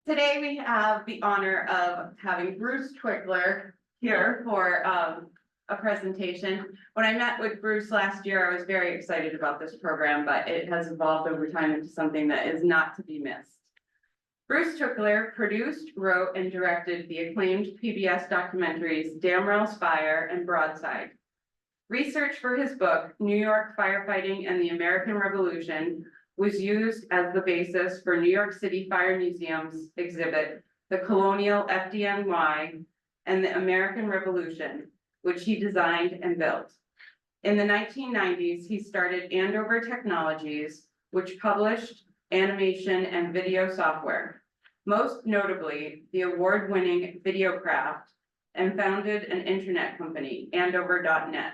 Today we have the honor of having Bruce Twickler here for a presentation. When I met with Bruce last year, I was very excited about this program, but it has evolved over time into something that is not to be missed. Bruce Twickler produced, wrote, and directed the acclaimed PBS documentaries Damrell's Fire and Broadside. Research for his book, New York Firefighting and the American Revolution, was used as the basis for New York City Fire Museum's exhibit, The Colonial FDNY and the American Revolution, which he designed and built. In the 1990s, he started Andover Technologies, which published animation and video software, most notably the award-winning Videocraft, and founded an internet company, Andover.net,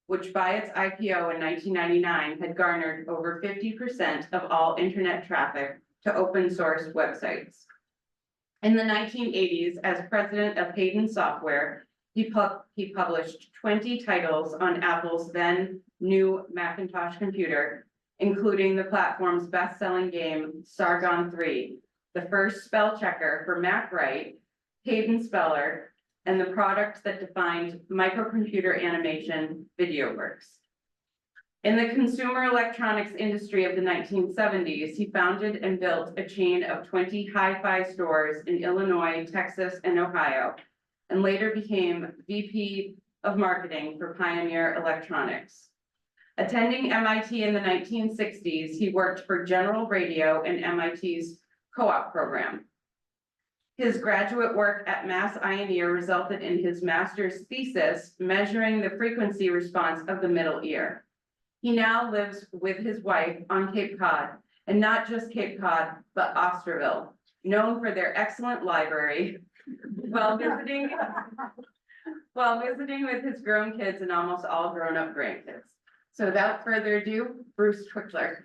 which by its IPO in 1999 had garnered over 50% of all internet traffic to open source websites. In the 1980s, as president of Hayden Software, he published 20 titles on Apple's then new Macintosh computer, including the platform's best-selling game, Sargon 3, the first spell checker for MacWrite, Hayden Speller, and the product that defined microcomputer animation, VideoWorks. In the consumer electronics industry of the 1970s, he founded and built a chain of 20 hi-fi stores in Illinois, Texas, and Ohio, and later became VP of Marketing for Pioneer Electronics. Attending MIT in the 1960s, he worked for General Radio and MIT's co-op program. His graduate work at Mass Ioneer resulted in his master's thesis measuring the frequency response of the middle ear. He now lives with his wife on Cape Cod, and not just Cape Cod, but Osterville, known for their excellent library, while visiting with his grown kids and almost all grown-up grandkids. So without further ado, Bruce Twickler.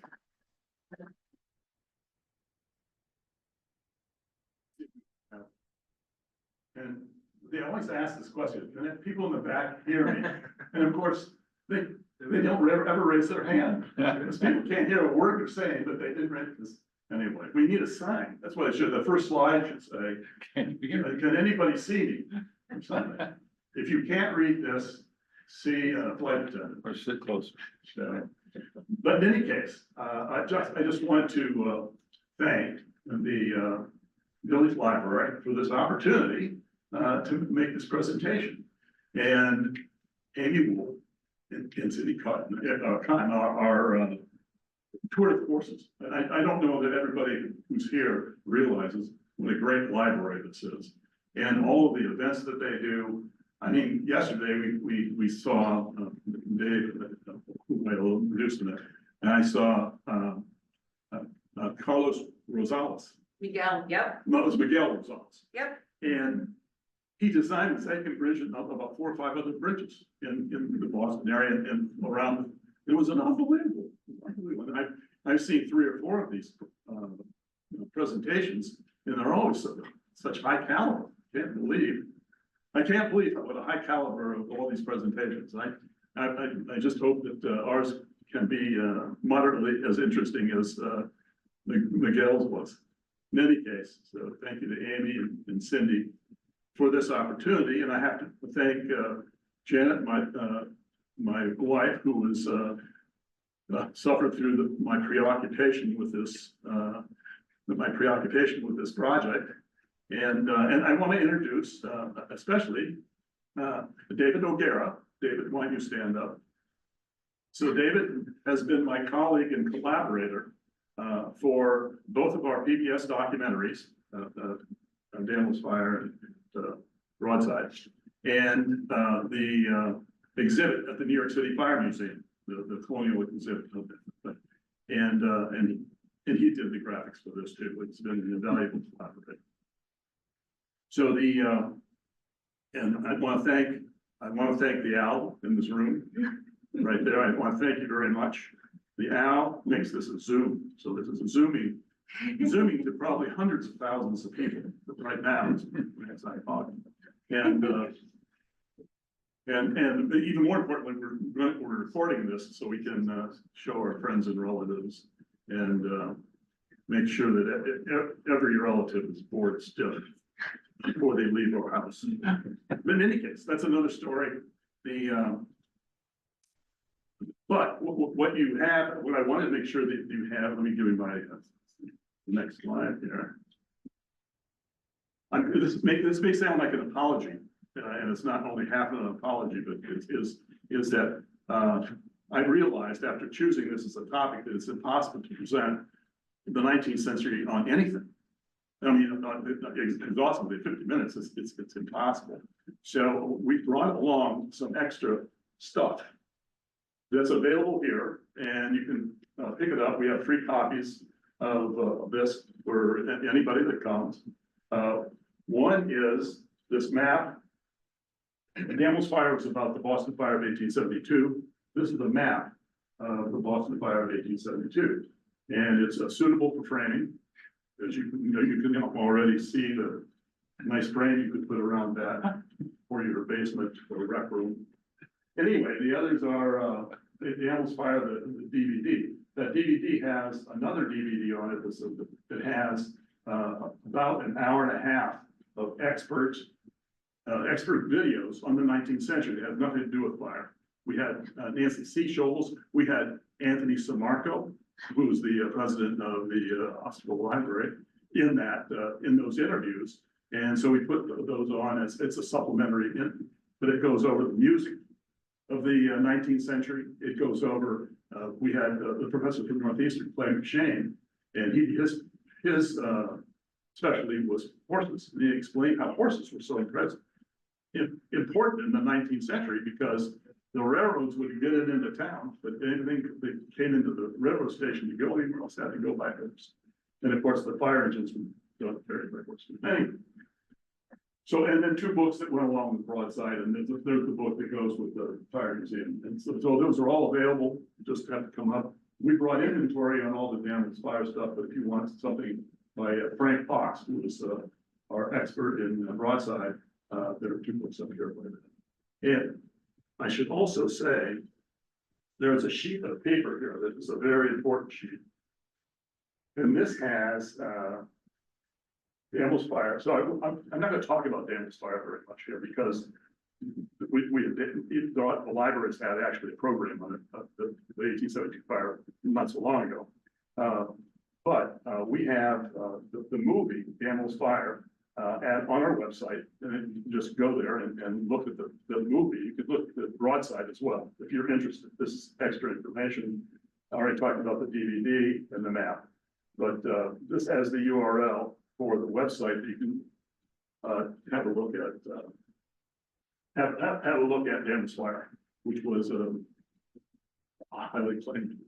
And they always ask this question, and then people in the back hear me, and of course, they don't ever raise their hand. Because people can't hear a word they're saying, but they did raise this. Anyway, we need a sign. That's what it should, the first slide should say, can anybody see me? Or something. If you can't read this, see a flight attendant. Or sit closer. So, but in any case, I just want to thank the Village Library for this opportunity to make this presentation. And Amy Wool and Cindy Cotton, our tour de forces. And I don't know that everybody who's here realizes what a great library this is. And all of the events that they do. I mean, yesterday we saw Dave, who I will introduce in it, and I saw Carlos Rosales. Miguel, yep. No, it was Miguel Rosales. Yep. And he designed the second bridge and about 4 or 5 other bridges in the Boston area and around. It was an unbelievable. I've seen 3 or 4 of these presentations, and they're always such high caliber. I can't believe what a high caliber of all these presentations. I just hope that ours can be moderately as interesting as Miguel's was. In any case, so thank you to Amy and Cindy for this opportunity, and I have to thank Janet, my wife, who was suffered through my preoccupation with this project, and I want to introduce especially David O'Gara. David, why don't you stand up? So David has been my colleague and collaborator for both of our PBS documentaries, Damrell's Fire and Broadside, and the exhibit at the New York City Fire Museum, the colonial exhibit. And he did the graphics for this too. It's been an invaluable collaboration. So and I want to thank the owl in this room right there. I want to thank you very much. The owl makes this a Zoom, so this is a zooming to probably hundreds of thousands of people right now as I talk. And even more importantly, we're recording this so we can show our friends and relatives. And make sure that every relative is bored stiff before they leave our house. But in any case, that's another story. But what you have, what I wanted to make sure that you have, let me give you my next slide here. This may sound like an apology, and it's not only half an apology, but it is that I realized after choosing this as a topic that it's impossible to present the 19th century on anything. I mean, exhaustively, 50 minutes, it's impossible. So we brought along some extra stuff that's available here, and you can pick it up. We have free copies of this for anybody that comes. One is this map. Damel's Fire was about the Boston Fire of 1872. This is a map of the Boston Fire of 1872, and it's suitable for framing. As you can already see the nice frame you could put around that for your basement or rec room. Anyway, the others are the Damel's Fire, the DVD. That DVD has another DVD on it that has about an hour and a half of expert videos on the 19th century. It had nothing to do with fire. We had Nancy C. Scholes. We had Anthony Samarco, who was the president of the hospital library, in those interviews. And so we put those on as it's a supplementary, but it goes over the music of the 19th century. It goes over, we had the professor from Northeastern playing McShane, and his specialty was horses. And he explained how horses were so important in the 19th century because the railroads would get it into town, but anything that came into the railroad station to go anywhere else had to go by horse. And of course, the fire engines were done very, very horse. Anyway. So, and then two books that went along with broadside, and there's the book that goes with the fire museum. And so those are all available, you just have to come up. We brought inventory on all the Damel's Fire stuff, but if you want something by Frank Fox, who was our expert in broadside, there are two books up here. And I should also say, there's a sheet of paper here that is a very important sheet. And this has Damel's Fire. So I'm not going to talk about Damel's Fire very much here because the libraries had actually a program on it, the 1872 fire not so long ago. But we have the movie Damel's Fire on our website, and then you can just go there and look at the movie. You could look at the broadside as well if you're interested. This is extra information. I already talked about the DVD and the map, but this has the URL for the website that you can have a look at. Have a look at Damel's Fire, which was a highly claimed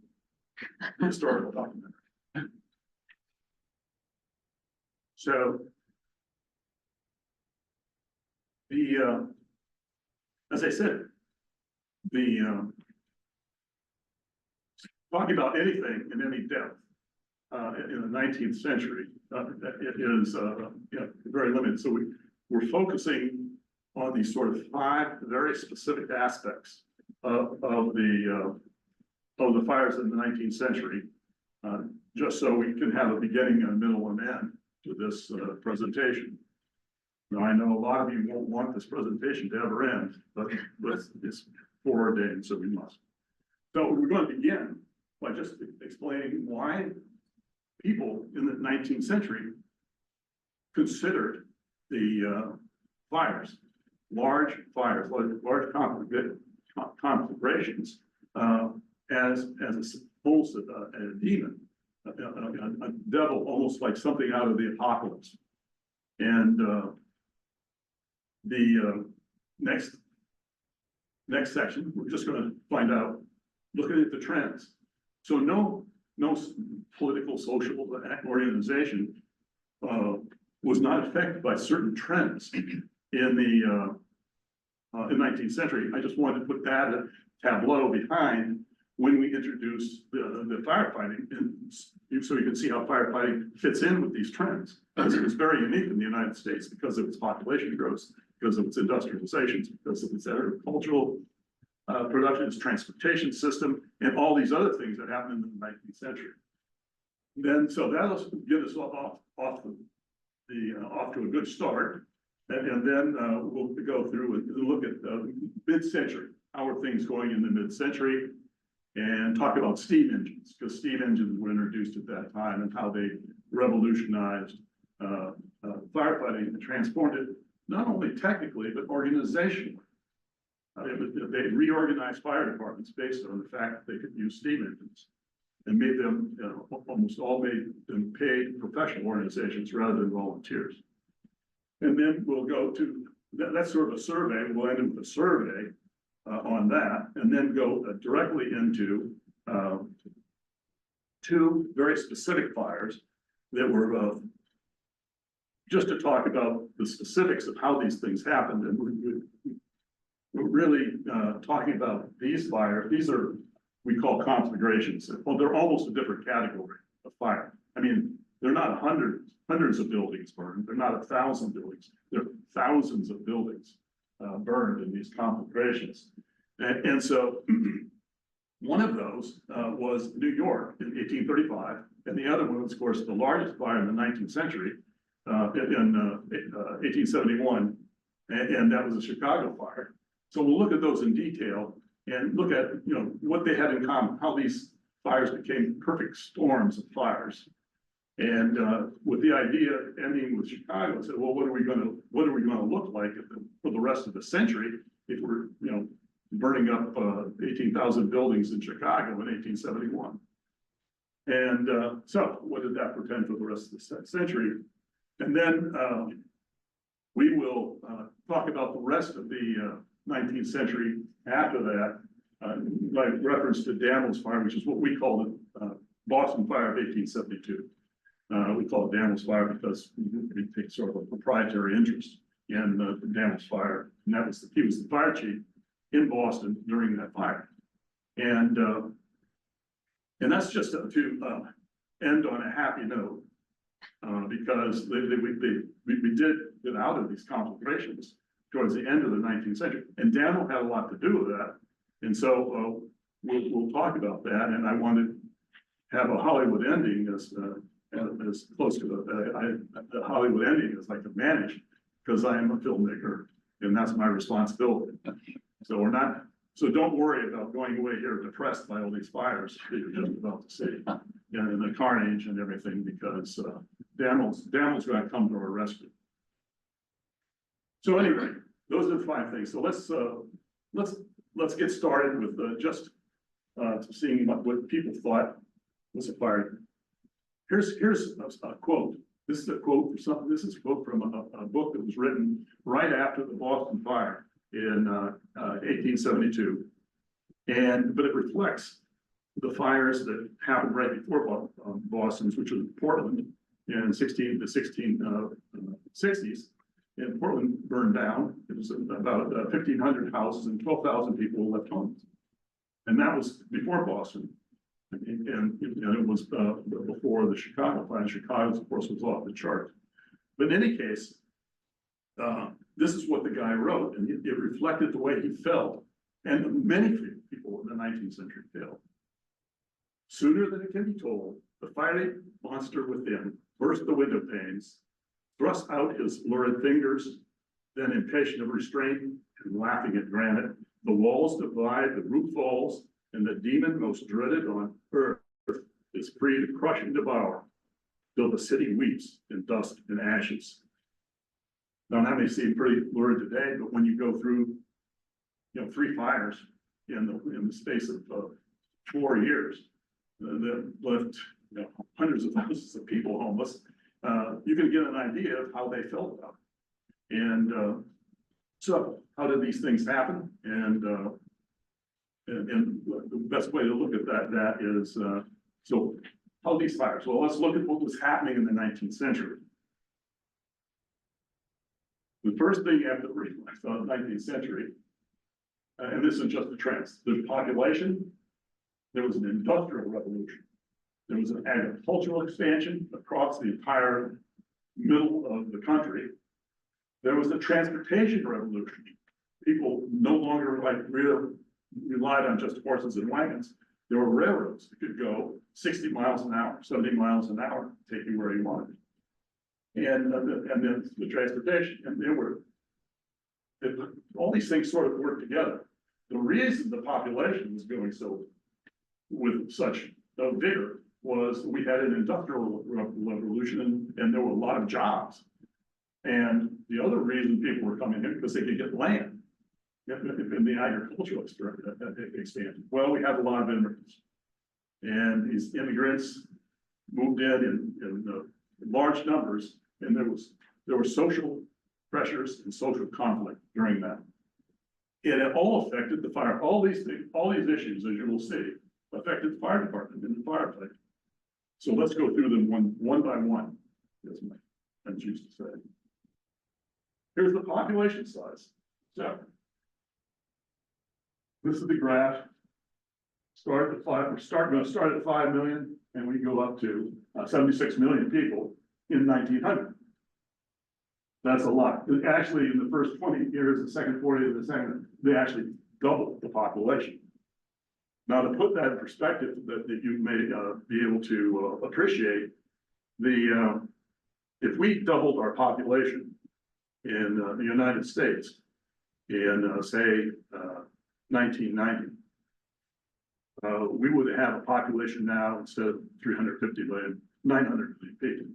historical documentary. So as I said, talking about anything in any depth in the 19th century it is very limited. So we're focusing on these sort of 5 very specific aspects of the fires in the 19th century, just so we can have a beginning, a middle, and end to this presentation. Now, I know a lot of you won't want this presentation to ever end, but it's foreordained, so we must. So we're going to begin by just explaining why people in the 19th century considered the fires, large conflagrations, as almost a demon, a devil, almost like something out of the apocalypse. And the next section, we're just going to find out, looking at the trends. So no political, social organization was not affected by certain trends in the 19th century. I just wanted to put that tableau behind when we introduce the firefighting, and so you can see how firefighting fits in with these trends. It was very unique in the United States because of its population growth, because of its industrializations, because of its agricultural production, its transportation system, and all these other things that happened in the 19th century. Then, so that'll get us off to a good start. And then we'll go through and look at mid-century. How are things going in the mid-century? And talk about steam engines, because steam engines were introduced at that time and how they revolutionized firefighting and transformed it, not only technically, but organizationally. They reorganized fire departments based on the fact that they could use steam engines and made them, almost all made them paid professional organizations rather than volunteers. And then we'll go to, that's sort of a survey, we'll end with a survey on that, and then go directly into two very specific fires that were just to talk about the specifics of how these things happened. And we're really talking about these fires. These are, we call conflagrations. Well, they're almost a different category of fire. I mean, they're not hundreds of buildings burned. They're not 1,000 buildings. They're thousands of buildings burned in these conflagrations. And so one of those was New York in 1835. And the other one was, of course, the largest fire in the 19th century in 1871. And that was the Chicago fire. So we'll look at those in detail and look at, what they had in common, how these fires became perfect storms of fires. And with the idea ending with Chicago, I said, well, what are we going to look like for the rest of the century if we're, burning up 18,000 buildings in Chicago in 1871? And so what did that portend for the rest of the century? And then we will talk about the rest of the 19th century after that, by reference to Daniel's fire, which is what we call the Boston Fire of 1872. We call it Daniel's fire because we take sort of a proprietary interest in Daniel's fire, and he was the fire chief in Boston during that fire. And that's just to end on a happy note, because we did get out of these conflagrations towards the end of the 19th century, and Daniel had a lot to do with that. And so we'll talk about that. And I wanted to have a Hollywood ending as close to the Hollywood ending as I could manage, because I am a filmmaker and that's my responsibility. So so don't worry about going away here depressed by all these fires that you're just about to see, and the carnage and everything, because Daniel's going to come to our rescue. So anyway, those are the 5 things. So let's get started with just seeing what people thought was a fire. Here's a quote. This is a quote for something. This is a quote from a book that was written right after the Boston fire in 1872, but it reflects the fires that happened right before Boston's, which was Portland in the 1660s. And Portland burned down. It was about 1,500 houses and 12,000 people left homes, and that was before Boston. And it was before the Chicago fire. Chicago, of course, was off the chart. But in any case, this is what the guy wrote, and it reflected the way he felt, and many people in the 19th century felt. Sooner than it can be told, the fiery monster within burst the window panes, thrust out his lurid fingers, then impatient of restraint and laughing at granite, the walls divide, the roof falls, and the demon most dreaded on earth is free to crush and devour, till the city weeps in dust and ashes. Now, that may seem pretty lurid today, but when you go through, 3 fires in the space of 4 years, that left hundreds of thousands of people homeless, you can get an idea of how they felt about it. And so, how did these things happen? And the best way to look at that is, so how these fires? Well, let's look at what was happening in the 19th century. The first thing you have to realize on the 19th century, and this is just the trends, there's population, there was an industrial revolution, there was an agricultural expansion across the entire middle of the country, there was a transportation revolution. People no longer relied on just horses and wagons. There were railroads that could go 60 miles an hour, 70 miles an hour, take you where you wanted. And then the transportation, and all these things sort of work together. The reason the population was going so with such vigor was we had an industrial revolution and there were a lot of jobs. And the other reason people were coming in because they could get land in the agricultural expansion. Well, we had a lot of immigrants. And these immigrants moved in large numbers, and there were social pressures and social conflict during that. And it all affected the fire. All these things, all these issues, as you will see, affected the fire department and the firefight. So let's go through them one by one, as my friends used to say. Here's the population size. So this is the graph. Start at 5 million, and we go up to 76 million people in 1900. That's a lot. Actually, in the first 20 years, the second 40 of the second, they actually doubled the population. Now, to put that in perspective, that you may be able to appreciate, if we doubled our population in the United States in say 1990, we would have a population now instead of 350 million, 900 million people.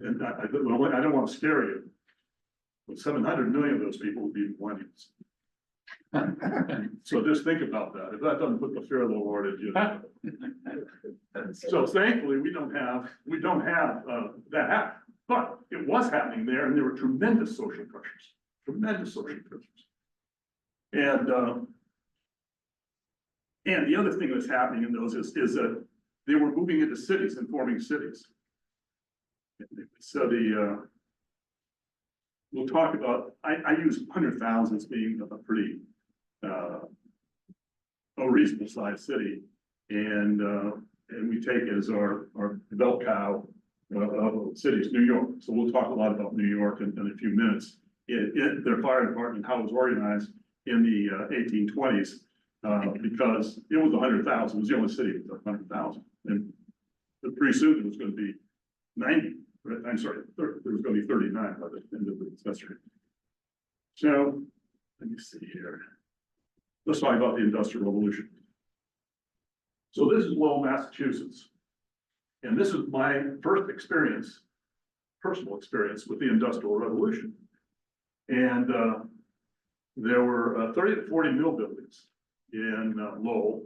And I don't want to scare you, but 700 million of those people would be millennials. So just think about that. If that doesn't put the fear of the Lord in you. So thankfully, we don't have that happen, but it was happening there, and there were tremendous social pressures. And the other thing that's happening in those is that they were moving into cities and forming cities. So we'll talk about, I use 100,000 as being a pretty, a reasonable sized city. And we take as our bell cow of cities, New York. So we'll talk a lot about New York in a few minutes. Their fire department, how it was organized in the 1820s, because it was 100,000, it was the only city with 100,000. And pretty soon it was going to be 90. I'm sorry, there was going to be 39 by the end of the century. So let me see here. Let's talk about the Industrial Revolution. So this is Lowell, Massachusetts. And this was my first experience, personal experience with the Industrial Revolution. And there were 30 to 40 mill buildings in Lowell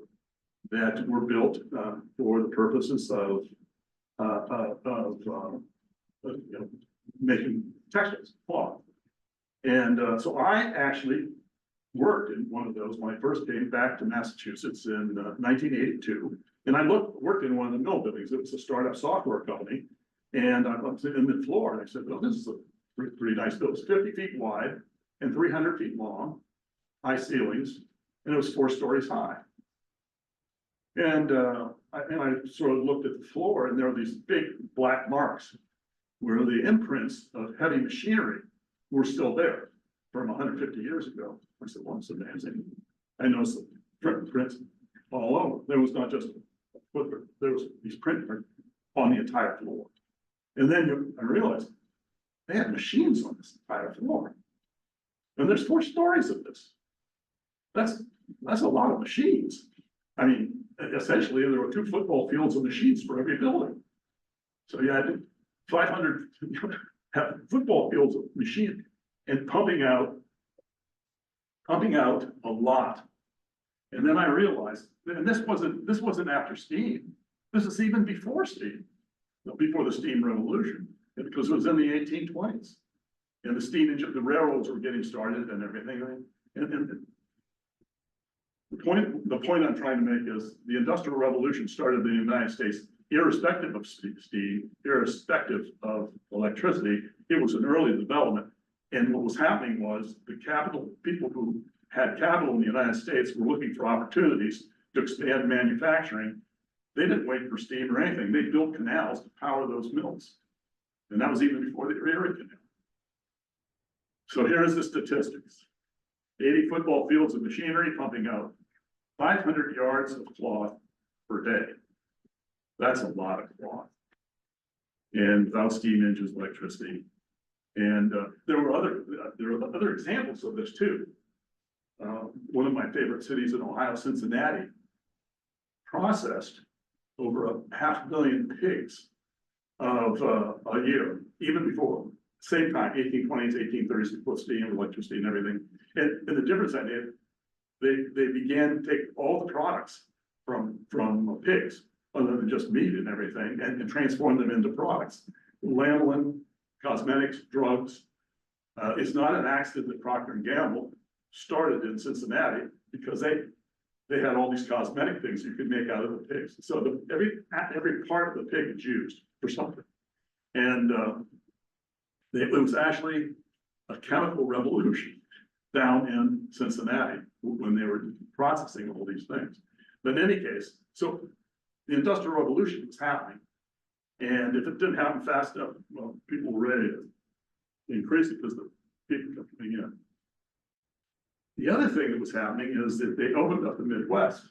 that were built for the purposes of making textiles, cloth. And so I actually worked in one of those when I first came back to Massachusetts in 1982. And I worked in one of the mill buildings. It was a startup software company. And I was in the floor and I said, well, this is a pretty nice building. It's 50 feet wide and 300 feet long, high ceilings, and it was 4 stories high. And I sort of looked at the floor and there were these big black marks where the imprints of heavy machinery were still there from 150 years ago. I said, well, it's amazing. I noticed the prints all over. There was not just a footprint, there was these print on the entire floor. And then I realized they had machines on this entire floor. And there's 4 stories of this. That's a lot of machines. I mean, essentially, there were 2 football fields of machines for every building. So you had 500 football fields of machine and pumping out a lot. And then I realized, and this wasn't after steam. This is even before steam, before the steam revolution, because it was in the 1820s. And the steam engine, the railroads were getting started and everything. And the point I'm trying to make is the Industrial Revolution started in the United States, irrespective of steam, irrespective of electricity. It was an early development. And what was happening was people who had capital in the United States were looking for opportunities to expand manufacturing. They didn't wait for steam or anything. They built canals to power those mills. And that was even before the Erie Canal. So here is the statistics. 80 football fields of machinery pumping out 500 yards of cloth per day. That's a lot of cloth. And without steam engines, electricity. And there were other examples of this too. One of my favorite cities in Ohio, Cincinnati, processed over 500 million pigs of a year, even before, same time, 1820s, 1830s, before steam, electricity and everything. And the difference I did, they began to take all the products from pigs, other than just meat and everything, and transform them into products. Lanolin, cosmetics, drugs. It's not an accident that Procter and Gamble started in Cincinnati, because they had all these cosmetic things you could make out of the pigs. So every part of the pig is used for something. And it was actually a chemical revolution down in Cincinnati when they were processing all these things. But in any case, so the Industrial Revolution was happening. And if it didn't happen fast enough, well, people were ready to increase it because the people kept coming in. The other thing that was happening is that they opened up the Midwest.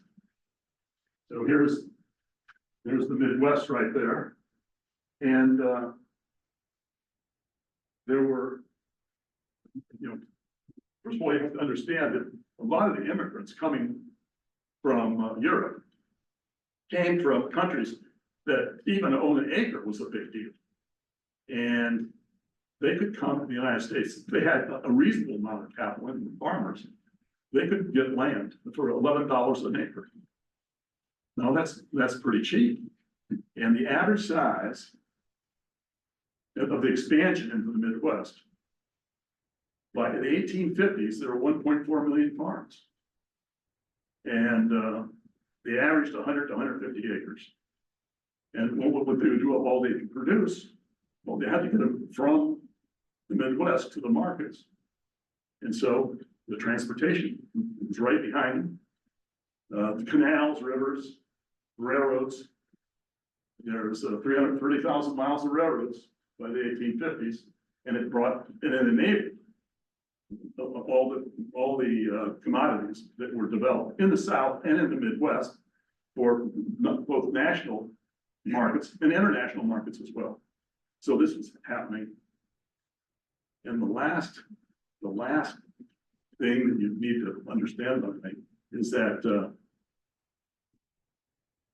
So there's the Midwest right there. And there were, first of all, you have to understand that a lot of the immigrants coming from Europe came from countries that even own an acre was a big deal. And they could come to the United States. They had a reasonable amount of capital and farmers. They could get land for $11 an acre. Now that's pretty cheap. And the average size of the expansion into the Midwest, by the 1850s, there were 1.4 million farms. And they averaged 100 to 150 acres. And what they would do of all they could produce, well, they had to get them from the Midwest to the markets. And so the transportation was right behind them. The canals, rivers, railroads. There's 330,000 miles of railroads by the 1850s, and it enabled all the commodities that were developed in the South and in the Midwest for both national markets and international markets as well. So this is happening. And the last thing that you need to understand, I think, is that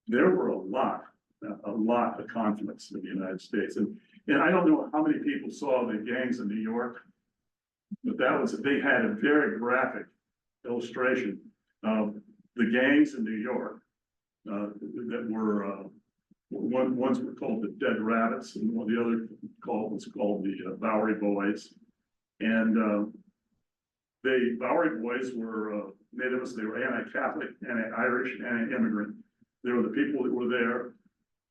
there were a lot of conflicts in the United States. And I don't know how many people saw the gangs in New York, but they had a very graphic illustration of the gangs in New York that were ones were called the Dead Rabbits, and one of the other was called the Bowery Boys. And the Bowery Boys were natives. They were anti-Catholic, anti-Irish, anti-immigrant. They were the people that were there.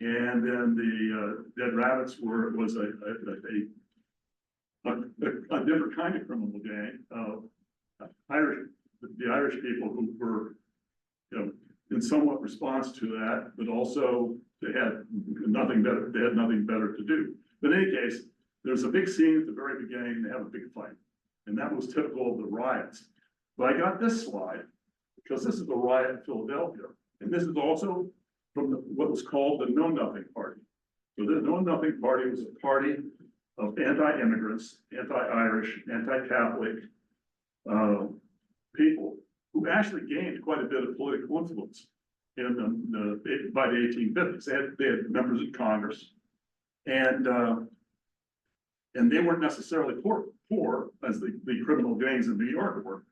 And then the Dead Rabbits was a different kind of criminal gang of the Irish people who were, in somewhat response to that, but also they had nothing better. They had nothing better to do. But in any case, there's a big scene at the very beginning. They have a big fight, and that was typical of the riots. But I got this slide because this is the riot in Philadelphia, and this is also from what was called the Know Nothing Party. So the Know Nothing Party was a party of anti-immigrants, anti-Irish, anti-Catholic people who actually gained quite a bit of political influence by the 1850s. They had members of Congress, and they weren't necessarily poor as the criminal gangs in New York were.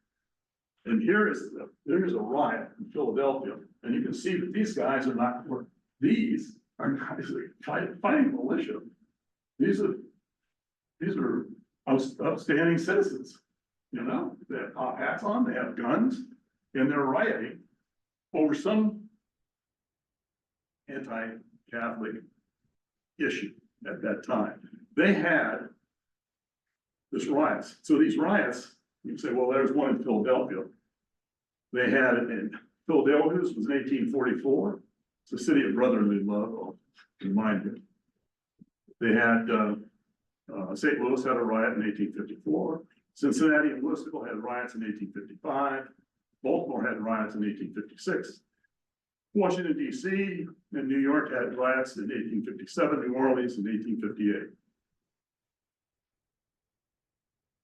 And here's a riot in Philadelphia, and you can see that these guys are not poor. These are guys fighting militia. These are outstanding citizens. They have top hats on, they have guns, and they're rioting over some anti-Catholic issue at that time. They had this riots. So these riots, you say, well, there's one in Philadelphia. They had it in Philadelphia, this was in 1844. It's a city of brotherly love, I'll remind you. They had, St. Louis had a riot in 1854. Cincinnati and Louisville had riots in 1855. Baltimore had riots in 1856. Washington DC and New York had riots in 1857, New Orleans in 1858.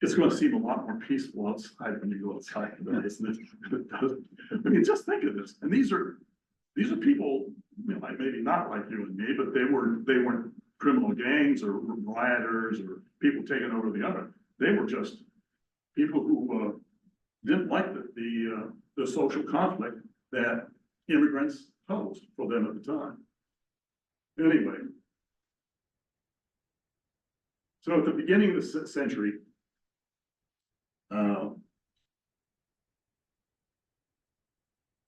It's going to seem a lot more peaceful outside when you go outside than it is. I mean, just think of this. And these are people, you know, like maybe not like you and me, but they weren't criminal gangs or rioters or people taking over the other. They were just people who didn't like the social conflict that immigrants posed for them at the time. Anyway, so at the beginning of the century,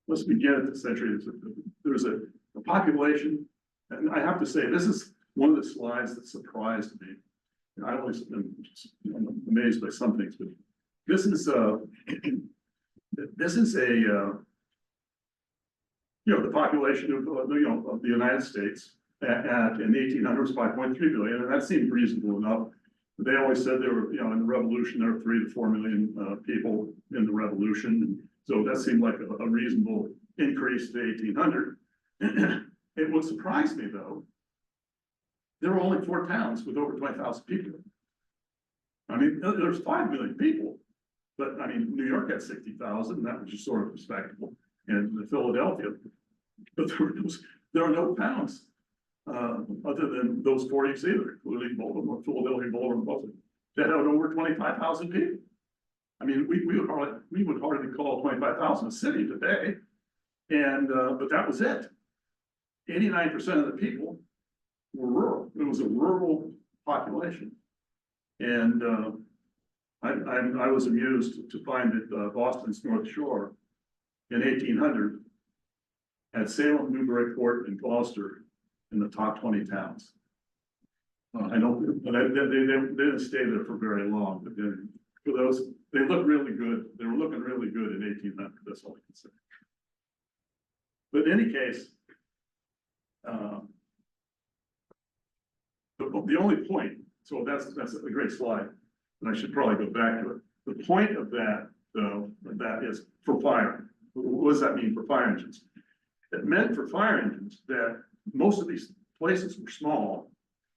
let's begin at the century. There's a population, and I have to say, this is one of the slides that surprised me. And I always am amazed by some things, but this is a the population of of the United States in the 1800s, 5.3 billion, and that seemed reasonable enough. They always said there were, in the revolution, there were 3 to 4 million people in the revolution. So that seemed like a reasonable increase to 1800. It would surprise me though, there were only 4 towns with over 20,000 people. I mean, there's 5 million people, but I mean, New York had 60,000, that was just sort of respectable. And Philadelphia, but there are no towns other than those 4 you see there, including Baltimore, Philadelphia, Baltimore, and Boston, that had over 25,000 people. I mean, we would hardly call 25,000 a city today, and but that was it. 89% of the people were rural. It was a rural population, and I was amused to find that Boston's North Shore in 1800 had Salem, Newburyport, and Gloucester in the top 20 towns. I don't, but they didn't stay there for very long, but then for those, they look really good. They were looking really good in 1800, that's all I can say. But in any case, the only point, so that's a great slide, and I should probably go back to it. The point of that, though, that is for fire. What does that mean for fire engines? It meant for fire engines that most of these places were small,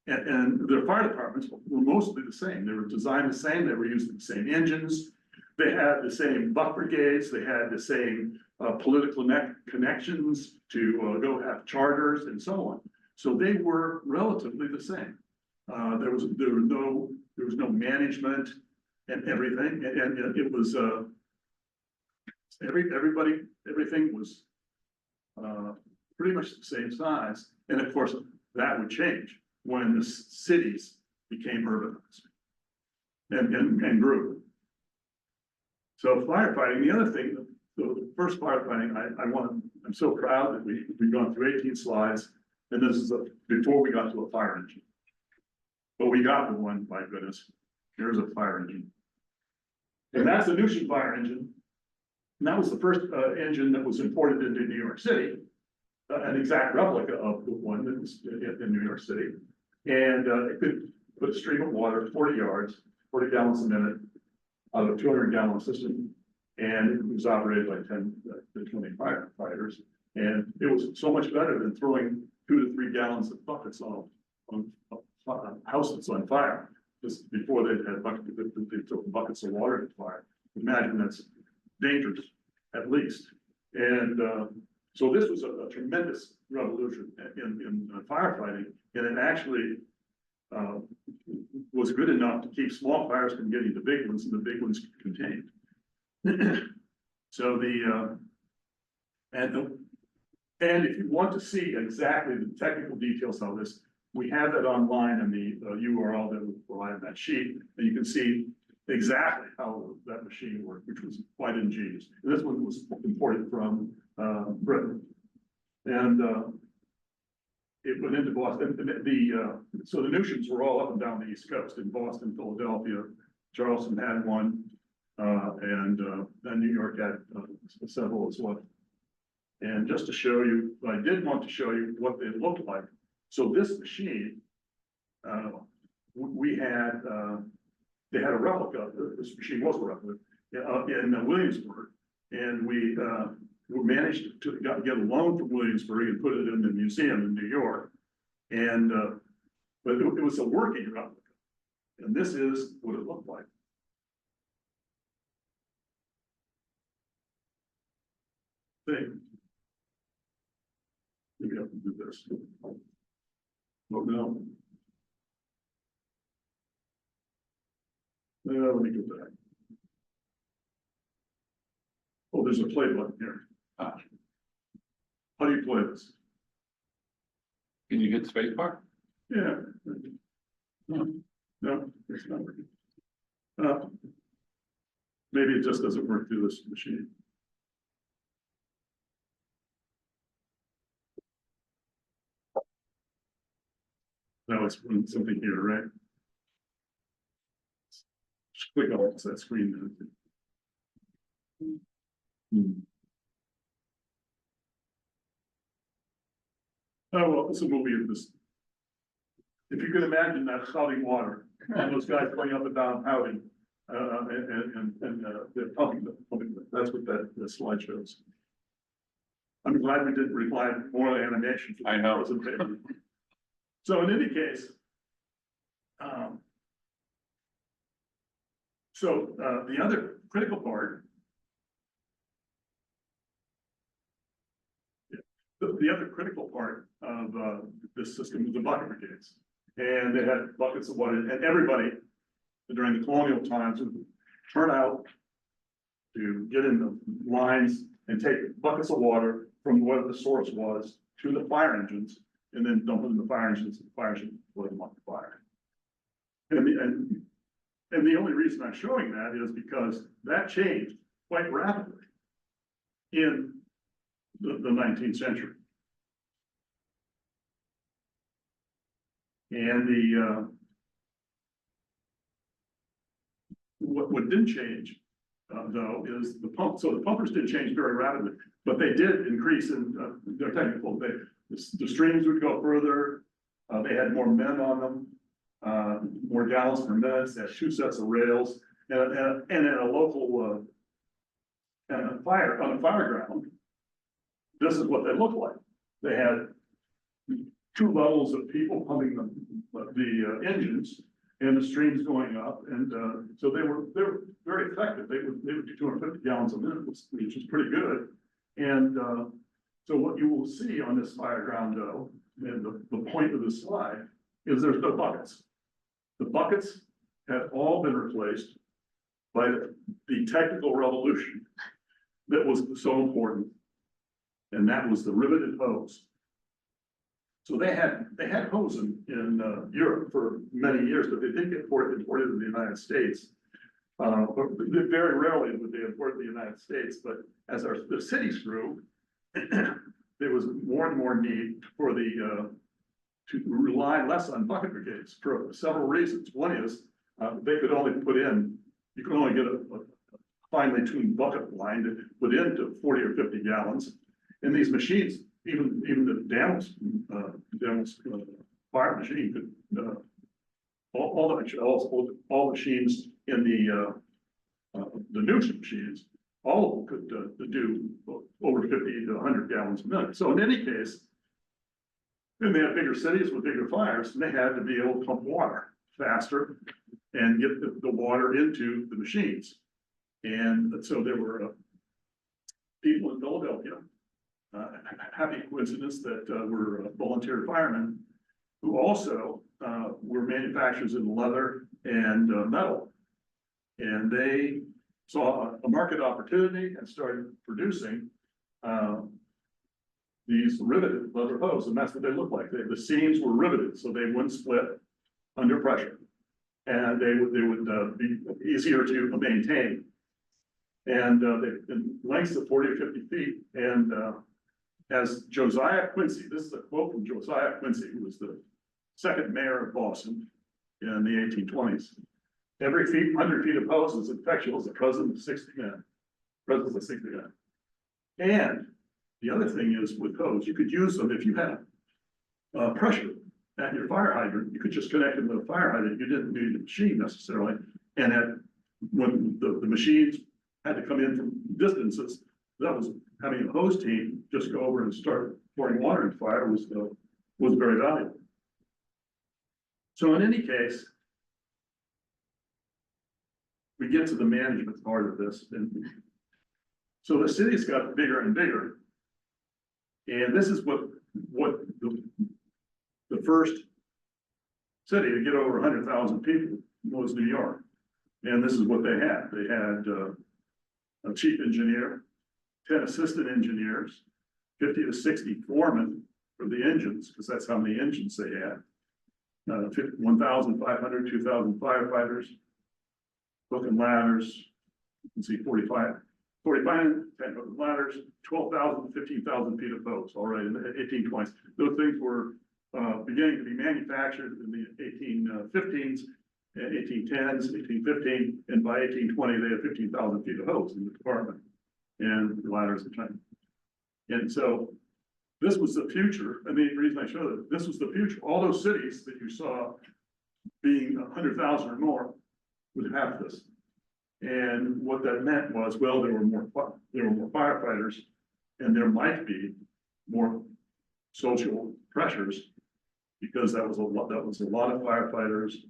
and their fire departments were mostly the same. They were designed the same, they were using the same engines, they had the same buck brigades, they had the same political connections to go have charters and so on. So they were relatively the same. There was no management and everything, and it was everything was pretty much the same size. And of course, that would change when the cities became urbanized and grew. So firefighting, the other thing, the first firefighting, I'm so proud that we've gone through 18 slides, and this is before we got to a fire engine. But we got to one, my goodness. Here's a fire engine. And that's the Newsham fire engine. And that was the first engine that was imported into New York City, an exact replica of the one that was in New York City. And it could put a stream of water, 40 yards, 40 gallons a minute, out of a 200-gallon system. And it was operated by 10 to 20 firefighters. And it was so much better than throwing 2 to 3 gallons of buckets on a house that's on fire. Just before they had buckets, they throw buckets of water into fire. Imagine that's dangerous, at least. And so this was a tremendous revolution in firefighting, and it actually was good enough to keep small fires from getting the big ones, and the big ones contained. So and if you want to see exactly the technical details of this, we have that online in the URL that we provide in that sheet, and you can see exactly how that machine worked, which was quite ingenious. And this one was imported from Britain, and it went into Boston. And so the Newshams were all up and down the East Coast, in Boston, Philadelphia. Charleston had one, and then New York had several as well. And just to show you, I did want to show you what they looked like. So this machine, we had, they had a replica. This machine was a replica in Williamsburg, And we managed to get a loan from Williamsburg and put it in the museum in New York. And, but it was a working replica. And this is what it looked like. Thing. Maybe I can do this. Oh, no. Let me go back. Oh, there's a play button here. How do you play this? Can you hit space bar? Yeah. No, it's not working. Maybe it just doesn't work through this machine. No, it's something here, right? Just click on that screen. Oh, well, it's a movie of this. If you could imagine that shouting water, and those guys going up and down pouting, they're pumping, that's what the slide shows. I'm glad we didn't rely more on animation. I know. So in any case, the other critical part, the other critical part of this system was the bucket brigades. And they had buckets of water, and everybody during the colonial times would turn out to get in the lines and take buckets of water from where the source was to the fire engines, and then dump it in the fire engines, and the fire engine would them on the fire. And the only reason I'm showing that is because that changed quite rapidly in the 19th century. And what didn't change though is the pump. So the pumpers did change very rapidly, but they did increase in their technical. The streams would go further. They had more men on them, more gallons per minute. They had 2 sets of rails, and in a local on a fire ground, this is what they looked like. They had 2 levels of people pumping the engines, and the streams going up, and so they were very effective. They would do 250 gallons a minute, which is pretty good. And so what you will see on this fire ground, though, and the point of the slide is there's no buckets. The buckets have all been replaced by the technical revolution that was so important, and that was the riveted hose. So they had hose in Europe for many years, but they didn't get imported in the United States. Very rarely would they import in the United States, but as the cities grew, there was more and more need for to rely less on bucket brigades for several reasons. One is they could only you could only get a finely tuned bucket line to put into 40 or 50 gallons, and these machines, even the Daniels fire machine could all machines in the Newton machines, all of them could do over 50 to 100 gallons a minute. So in any case, then they had bigger cities with bigger fires, and they had to be able to pump water faster and get the water into the machines. And so there were people in Philadelphia, happy coincidence that were volunteer firemen who also were manufacturers in leather and metal. And they saw a market opportunity and started producing these riveted leather hose, and that's what they look like. The seams were riveted, so they wouldn't split under pressure, and they would be easier to maintain. And in lengths of 40 or 50 feet, and as Josiah Quincy, this is a quote from Josiah Quincy, who was the second mayor of Boston in the 1820s. Every 100 feet of hose is effectual as the presence of 60 men. And the other thing is with hose, you could use them if you had pressure at your fire hydrant. You could just connect them to the fire hydrant. You didn't need the machine necessarily. And when the machines had to come in from distances. That was having a hose team just go over and start pouring water in fire was very valuable. So in any case, we get to the management part of this, and so the city's got bigger and bigger. And this is what the first city to get over 100,000 people was New York. And this is what they had. They had a chief engineer, 10 assistant engineers, 50 to 60 foremen for the engines, because that's how many engines they had. 1,500, 2,000 firefighters, hook and ladders. You can see 45, 10 hook and ladders, 12,000, 15,000 feet of hose, all right, in the 1820s. Those things were beginning to be manufactured in the 1815s, 1810s, 1815, and by 1820, they had 15,000 feet of hose in the department and ladders and time. And so this was the future. I mean, the reason I showed it, this was the future. All those cities that you saw being 100,000 or more would have this. And what that meant was, well, there were more firefighters, and there might be more social pressures, because that was a lot of firefighters,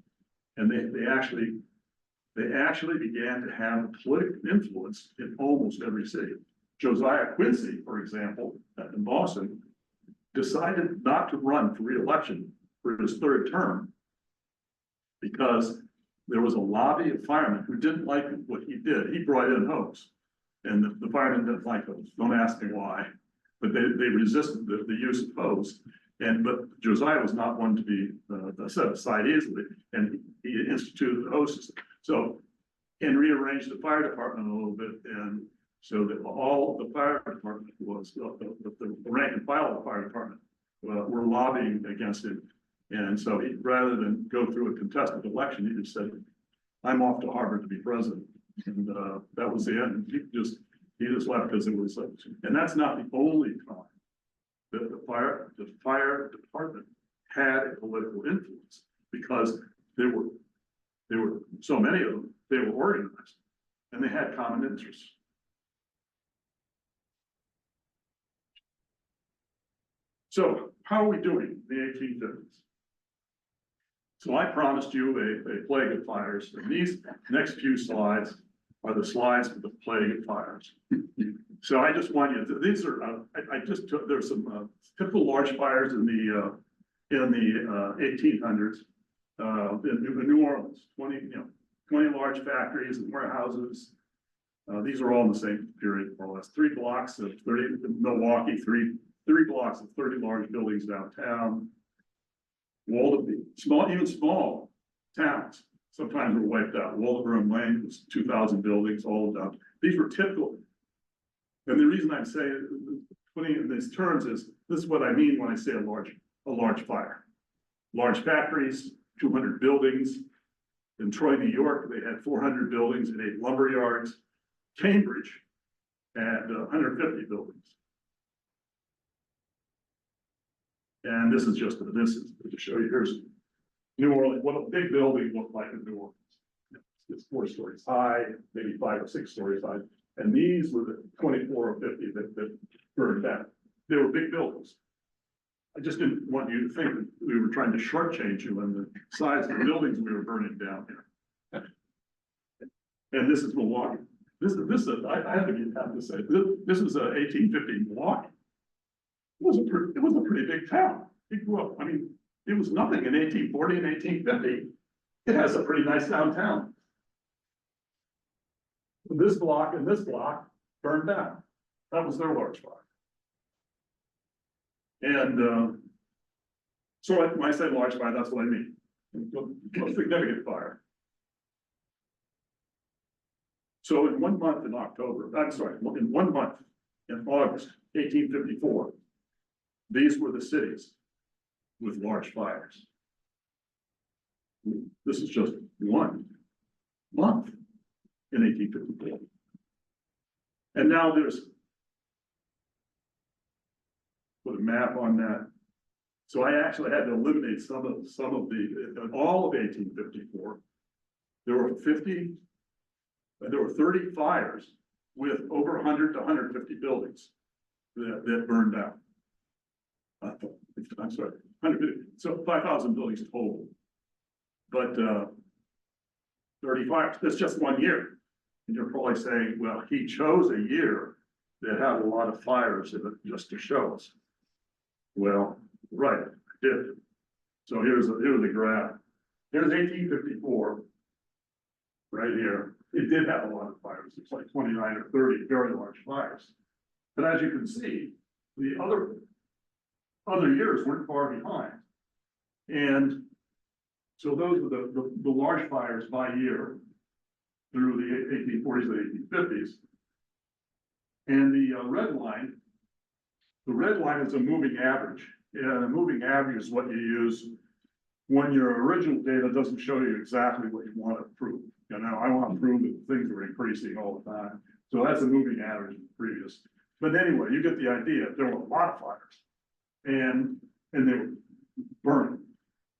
and they actually began to have political influence in almost every city. Josiah Quincy, for example, in Boston, decided not to run for re-election for his third term because there was a lobby of firemen who didn't like what he did. He brought in hose, and the firemen didn't like hose. Don't ask me why, but they resisted the use of hose. But Josiah was not one to be set aside easily, and he instituted the hose system. So, and rearranged the fire department a little bit, and so that all the fire department was, the rank and file of the fire department were lobbying against him. And so he, rather than go through a contested election, he just said, I'm off to Harvard to be president. And that was the end. He just left because it was, and that's not the only time that the fire department had a political influence, because there were so many of them. They were organized and they had common interests. So how are we doing in the 1850s? So I promised you a plague of fires, and these next few slides are the slides for the plague of fires. So I just want you to, these are, I just took, there's some typical large fires in the 1800s in New Orleans, 20 large factories and warehouses. These are all in the same period, more or less. 3 blocks of 30, Milwaukee, three blocks of 30 large buildings downtown. Even small towns sometimes were wiped out. Waldeboro Lane was 2,000 buildings, all down. These were typical. And the reason I'm saying, putting it in these terms is, this is what I mean when I say a large fire. Large factories, 200 buildings. In Troy, New York, they had 400 buildings and 8 lumber yards. Cambridge had 150 buildings. And this is just to show you. Here's New Orleans, what a big building looked like in New Orleans. It's 4 stories high, maybe 5 or 6 stories high. And these were the 24 or 50 that burned down. They were big buildings. I just didn't want you to think that we were trying to shortchange you on the size of the buildings we were burning down here. And this is Milwaukee. I have to say, this is 1850 Milwaukee. It was a pretty big town. It grew up, I mean, it was nothing in 1840 and 1850. It has a pretty nice downtown. This block and this block burned down. That was their large fire. And so when I say large fire, that's what I mean. A significant fire. So in 1 month in October, I'm sorry, in 1 month in August 1854, these were the cities with large fires. This is just 1 month in 1854. And now there's, put a map on that. So I actually had to eliminate some of the, all of 1854, there were 50 There were 30 fires with over 100 to 150 buildings that burned down. I'm sorry, 150, so 5,000 buildings total. But 30 fires, that's just 1 year. And you're probably saying, well, he chose a year that had a lot of fires in it just to show us. Well, right, I did. So here's the graph. Here's 1854. Right here. It did have a lot of fires. It's like 29 or 30 very large fires. But as you can see, the other years weren't far behind. And so those were the large fires by year through the 1840s and 1850s. And the red line is a moving average. And a moving average is what you use when your original data doesn't show you exactly what you want to prove. You know, I want to prove that things are increasing all the time. So that's a moving average of the previous. But anyway, you get the idea. There were a lot of fires. And they were burning.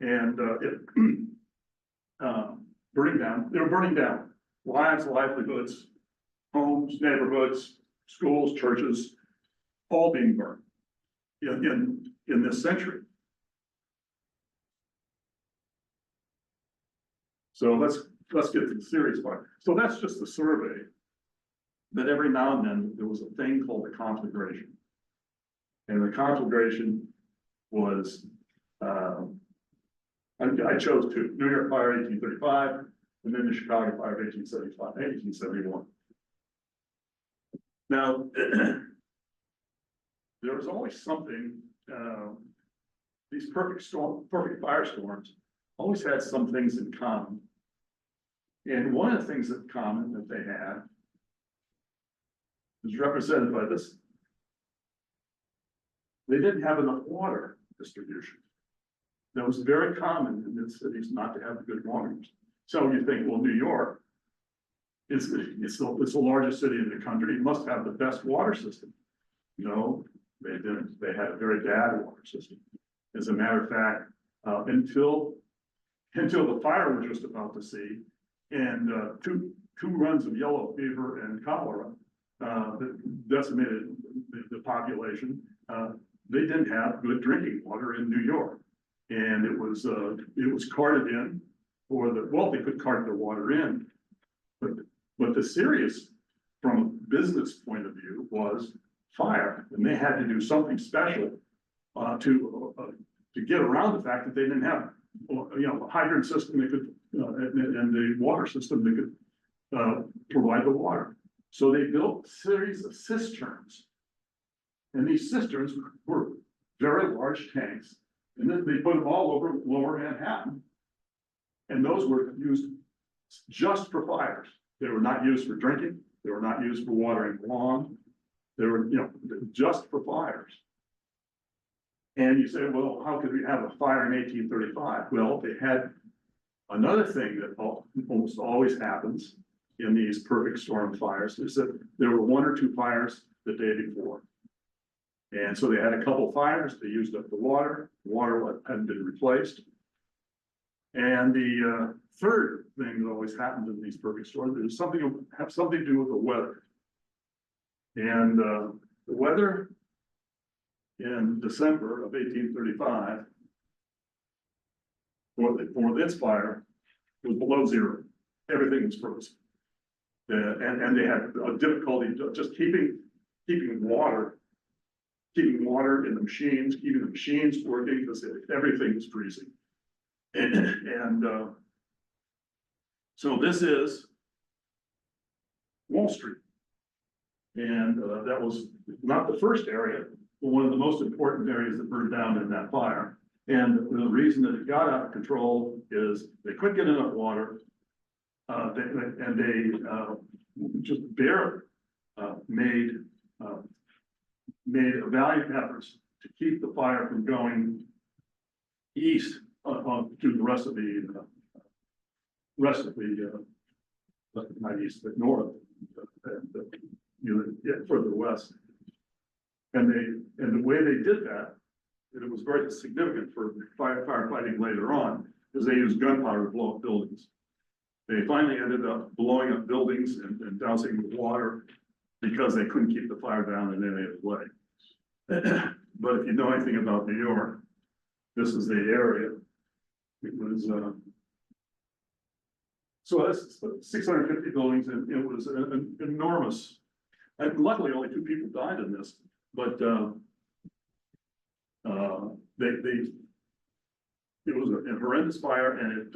And burning down. They were burning down lives, livelihoods, homes, neighborhoods, schools, churches, all being burned in this century. So let's get to the serious part. So that's just the survey. But every now and then there was a thing called the conflagration. And the conflagration was, I chose two: New York Fire 1835, and then the Chicago Fire 1871. Now, there was always something, these perfect firestorms always had some things in common. And one of the things in common that they had is represented by this. They didn't have enough water distribution. That was very common in the cities not to have good water. So you think, well, New York, it's the largest city in the country. It must have the best water system. No, they didn't. They had a very bad water system. As a matter of fact, until the fire we're just about to see, and two runs of yellow fever and cholera that decimated the population. They didn't have good drinking water in New York, and it was carted in they could cart their water in, but the serious, from a business point of view, was fire, and they had to do something special to get around the fact that they didn't have a hydrant system that could and the water system that could provide the water. So they built a series of cisterns. And these cisterns were very large tanks. And then they put them all over lower Manhattan. And those were used just for fires. They were not used for drinking. They were not used for watering lawn. They were, just for fires. And you say, well, how could we have a fire in 1835? Well, they had another thing that almost always happens in these perfect storm fires is that there were one or two fires the day before. And so they had a couple fires, they used up the water hadn't been replaced. And the third thing that always happens in these perfect storms is have something to do with the weather. And the weather in December of 1835 for this fire was below zero. Everything was frozen. And they had a difficulty just keeping water in the machines, keeping the machines working, because everything was freezing. And so this is Wall Street. And that was not the first area, but one of the most important areas that burned down in that fire. And the reason that it got out of control is they couldn't get enough water. They just barely made valiant efforts to keep the fire from going east to the rest of the not east but north, further west. And the way they did that, and it was very significant for firefighting later on, is they used gunpowder to blow up buildings. They finally ended up blowing up buildings and dousing with water because they couldn't keep the fire down in any other way. But if you know anything about New York, this is the area. It was, so that's 650 buildings, and it was an enormous, and luckily only 2 people died in this, but it was a horrendous fire, and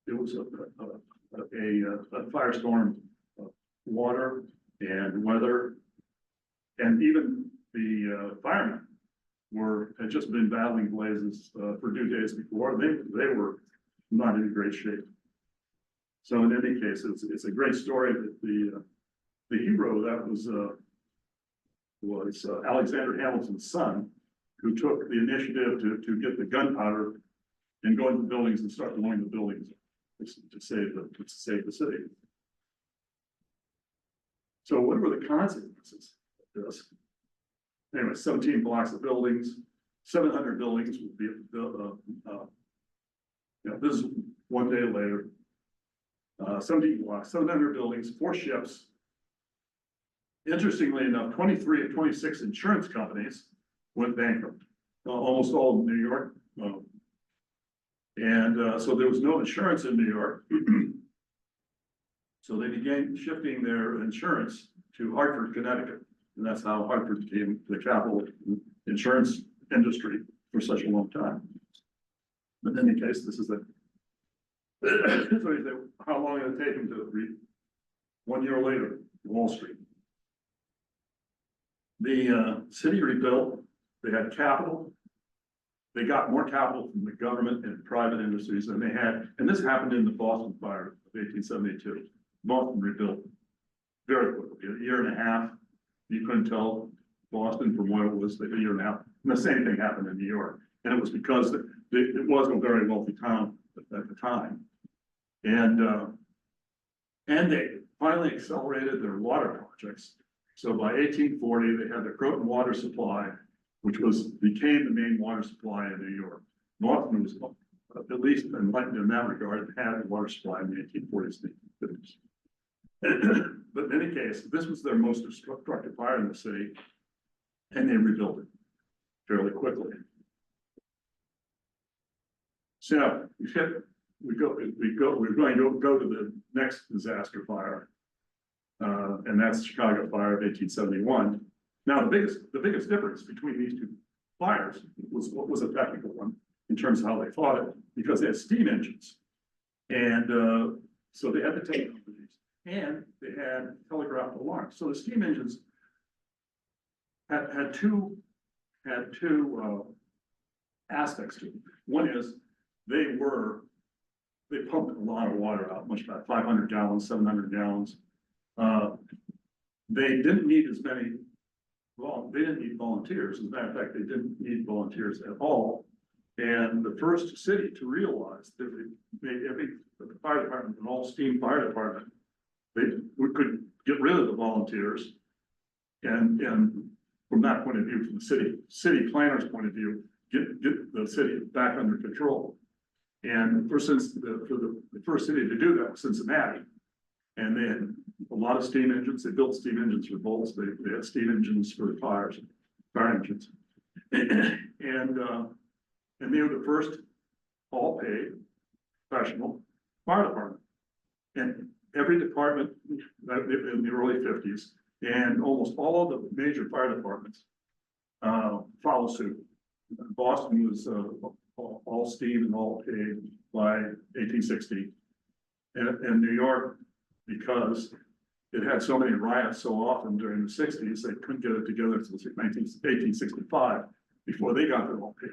it was a firestorm of water and weather, and even the firemen had just been battling blazes for 2 days before. They were not in great shape. So in any case, it's a great story that the hero that was Alexander Hamilton's son, who took the initiative to get the gunpowder and go into the buildings and start blowing the buildings to save the city. So what were the consequences of this? Anyway, 17 blocks of buildings, 700 buildings would be this is 1 day later. 17 blocks, 700 buildings, 4 ships. Interestingly enough, 23 of 26 insurance companies went bankrupt, almost all of New York. So there was no insurance in New York. So they began shifting their insurance to Hartford, Connecticut. And that's how Hartford became the capital insurance industry for such a long time. But in any case, this is the so how long did it take him to read? 1 year later, Wall Street. The city rebuilt. They had capital. They got more capital from the government and private industries than they had. And this happened in the Boston fire of 1872. Boston rebuilt very quickly, a year and a half. You couldn't tell Boston from what it was a year and a half. And the same thing happened in New York. And it was because it was a very wealthy town at the time. And they finally accelerated their water projects. So by 1840, they had the Croton water supply, which became the main water supply in New York. Boston was, at least in that regard, had a water supply in the 1840s and 1850s. But in any case, this was their most destructive fire in the city, and they rebuilt it fairly quickly. So we're going to go to the next disaster fire, and that's the Chicago fire of 1871. Now, the biggest difference between these 2 fires was a technical one in terms of how they fought it, because they had steam engines, and so they had the tape companies, and they had telegraph alarms. So the steam engines had two aspects to them. One is they pumped a lot of water out, much about 500 gallons, 700 gallons. They didn't need as many. Well, they didn't need volunteers. As a matter of fact, they didn't need volunteers at all. And the first city to realize that every fire department, an all steam fire department, we could get rid of the volunteers. And from that point of view, from the city planner's point of view, get the city back under control. And for the first city to do that was Cincinnati. And they had a lot of steam engines. They built steam engines for boats. They had steam engines for fire engines. And they were the first all paid professional fire department. And every department in the early 50s, and almost all of the major fire departments follow suit. Boston was all steam and all paid by 1860. And New York, because it had so many riots so often during the 60s, they couldn't get it together until 1865 before they got their all paid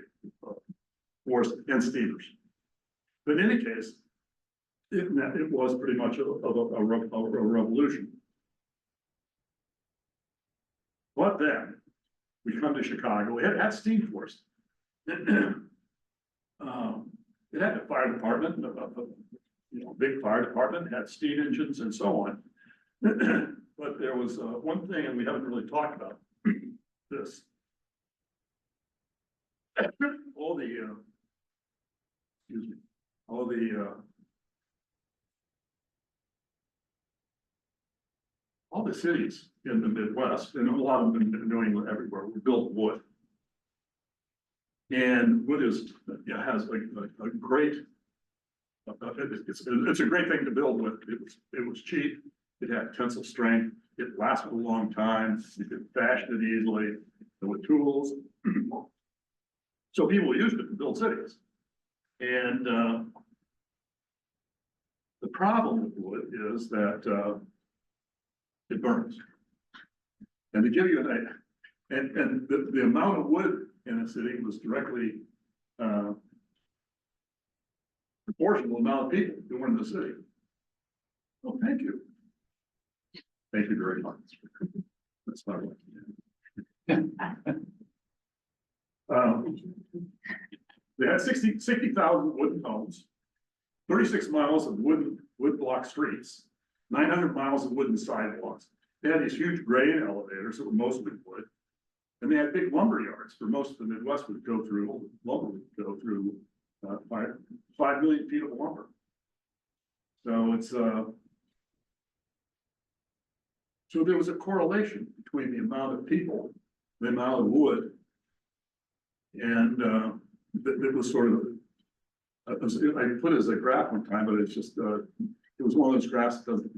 force and steamers. But in any case, it was pretty much a revolution. But then we come to Chicago. It had steam force. It had a fire department, big fire department, had steam engines and so on. But there was one thing, and we haven't really talked about this. All the all the cities in the Midwest, and a lot of them in New England everywhere, were built wood. And wood is, has a great, it's a great thing to build with. It was cheap, it had tensile strength, it lasted a long time, you could fashion it easily, there were tools. So people used it to build cities. And the problem with wood is that it burns. And to give you an idea, and the amount of wood in a city was directly proportional to the amount of people who were in the city. Oh, thank you. Thank you very much. That's not what. They had 60,000 wooden homes, 36 miles of wood block streets, 900 miles of wooden sidewalks. They had these huge grain elevators that were mostly wood. And they had big lumber yards for most of the Midwest would go through, lumber would go through 5 million feet of lumber. So it's, so there was a correlation between the amount of people, the amount of wood, and it was sort of, I put it as a graph one time, but it's just, it was one of those graphs that doesn't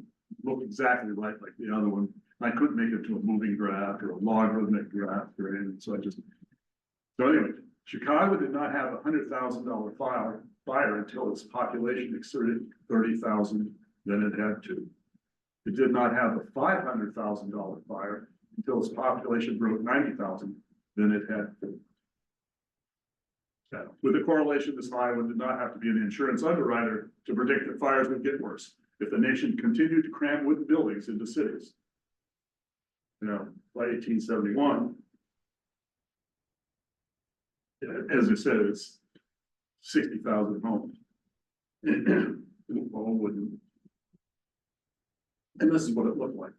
look exactly like the other one. I couldn't make it to a moving graph or a logarithmic graph or anything, so so anyway, Chicago did not have $100,000 fire until its population exceeded 30,000, then it had to. It did not have a $500,000 fire until its population broke 90,000, then it had to. With the correlation this high, one did not have to be an insurance underwriter to predict that fires would get worse if the nation continued to cram wooden buildings into cities. By 1871, as I said, it's 60,000 homes. All wooden. And this is what it looked like